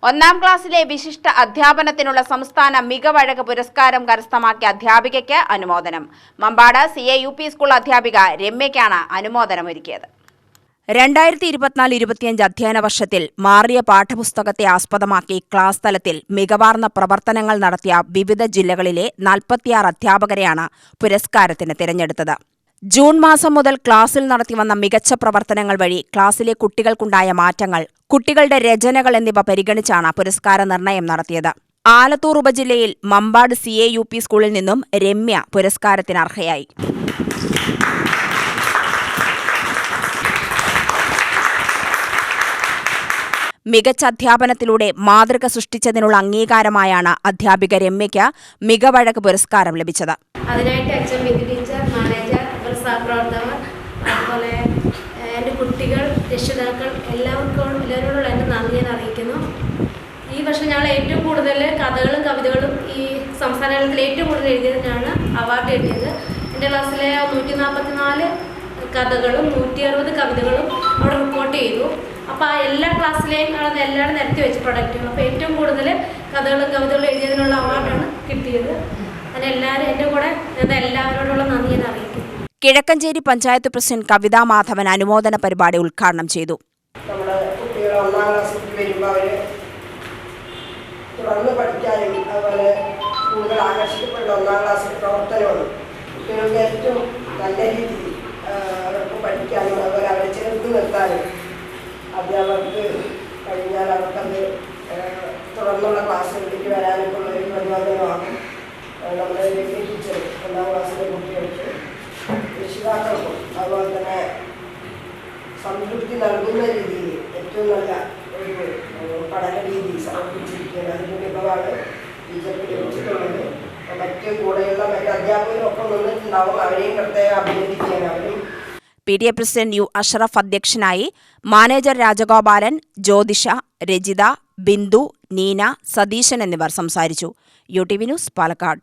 ഒന്നാം ക്ലാസ്സിലെ വിശിഷ്ട അധ്യാപനത്തിനുള്ള സംസ്ഥാന മികവഴക് പുരസ്കാരം കരസ്ഥമാക്കിയ അധ്യാപികയ്ക്ക് അനുമോദനം. മമ്പാട് CAUP സ്കൂൾ അധ്യാപിക രമ്യയ്ക്കാണ് അനുമോദനമൊരുക്കിയത്. 2024-25 അധ്യയന വർഷത്തിൽ മാറിയ പാഠപുസ്തകത്തെ ആസ്പദമാക്കി ക്ലാസ് തലത്തിൽ മികവാർന്ന പ്രവർത്തനങ്ങൾ നടത്തിയ വിവിധ ജില്ലകളിലെ 46 അധ്യാപകരെയാണ് പുരസ്കാരത്തിന് തിരഞ്ഞെടുത്തത്. ജൂൺ മാസം മുതൽ ക്ലാസിൽ നടത്തിവന്ന മികച്ച പ്രവർത്തനങ്ങൾ വഴി ക്ലാസിലെ കുട്ടികൾക്കുണ്ടായ മാറ്റങ്ങൾ, കുട്ടികളുടെ രചനകൾ എന്നിവ പരിഗണിച്ചാണ് പുരസ്കാര നിർണയം നടത്തിയത്. ആലത്തൂർ ഉപജില്ലയിൽ മമ്പാട് CAUP സ്കൂളിൽ നിന്നും രമ്യ പുരസ്കാരത്തിന് അർഹയായി. മികച്ച അധ്യാപനത്തിലൂടെ മാതൃക സൃഷ്ടിച്ചതിനുള്ള അംഗീകാരമായാണ് അധ്യാപിക രമ്യയ്ക്ക് മികവഴക് പുരസ്കാരം ലഭിച്ചത്. അതിനായിട്ട് HM ടീച്ചർ, മാനേജർ, സഹപ്രവർത്തകർ, അതുപോലെ എൻ്റെ കുട്ടികൾ, രക്ഷിതാക്കൾ എല്ലാവരോടുള്ള എൻ്റെ നന്ദി ഞാൻ അറിയിക്കുന്നു. ഈ വർഷം ഞങ്ങൾ ഏറ്റവും കൂടുതൽ കഥകളും കവിതകളും ഈ സംസ്ഥാന തലത്തിൽ ഏറ്റവും കൂടുതൽ എഴുതിയതിനാണ് അവാർഡ് കിട്ടിയത്. എൻ്റെ ക്ലാസ്സിലെ 144 കഥകളും 160 കവിതകളും അവിടെ റിപ്പോർട്ട് ചെയ്തു. അപ്പോൾ ആ എല്ലാ ക്ലാസ്സിലെയും എല്ലാവരും നിരത്തി വെച്ച് പ്രൊഡക്റ്റുകൾ. അപ്പോൾ ഏറ്റവും കൂടുതൽ കഥകളും കവിതകളും എഴുതിയതിനുള്ള അവാർഡാണ് കിട്ടിയത്. അതിനെല്ലാവരും എൻ്റെ കൂടെ എല്ലാവരോടുള്ള നന്ദി ഞാൻ അറിയിക്കുന്നു. കിഴക്കഞ്ചേരി പഞ്ചായത്ത് പ്രസിഡന്റ് കവിതാ മാധവൻ അനുമോദന പരിപാടി ഉദ്ഘാടനം ചെയ്തു. നമ്മുടെ കുട്ടികൾ ഒന്നാം ക്ലാസ്സിൽ വരുമ്പോൾ അവർ തുടർന്ന് പഠിക്കാനും അതുപോലെ കൂടുതൽ ആകർഷിക്കപ്പെടുന്ന ഒന്നാം ക്ലാസ്സിലെ പ്രവർത്തനമാണ്. കുട്ടികൾക്ക് ഏറ്റവും നല്ല രീതിയിൽ അവർക്ക് പഠിക്കാനും അതുപോലെ അവരെ ചേർത്ത് നിർത്താനും അധ്യാപകർക്ക് കഴിഞ്ഞാൽ അവർക്കത് തുടർന്നുള്ള ക്ലാസ്സുകളിലേക്ക് വരാനൊക്കെ ഉള്ളൊരു പ്രചോദനമാകും. നമ്മുടെ ടീച്ചർ ഒന്നാം ക്ലാസ്സിലെ കുട്ടികൾക്ക് രക്ഷിതാക്കൾക്കും അതുപോലെ തന്നെ സംതൃപ്തി നൽകുന്ന രീതിയിൽ ഏറ്റവും നല്ല ഒരു പഠന രീതി സമർപ്പിച്ചിരിക്കുകയാണ്. അതിൻ്റെ മികവാണ് ടീച്ചർക്ക് ലഭിച്ചിട്ടുള്ളത്. മറ്റ് കൂടെയുള്ള മറ്റ് അധ്യാപകരും ഒക്കെ നിന്നിട്ടുണ്ടാവും. അവരെയും പ്രത്യേകം അഭിനന്ദിക്കുകയാണ്. അവരും PTA പ്രസിഡന്റ് U അഷ്റഫ് അധ്യക്ഷനായി. മാനേജർ രാജഗോപാലൻ, ജ്യോതിഷ, രജിത, ബിന്ദു, നീന, സതീശൻ എന്നിവർ സംസാരിച്ചു. UTV news, Palakkad.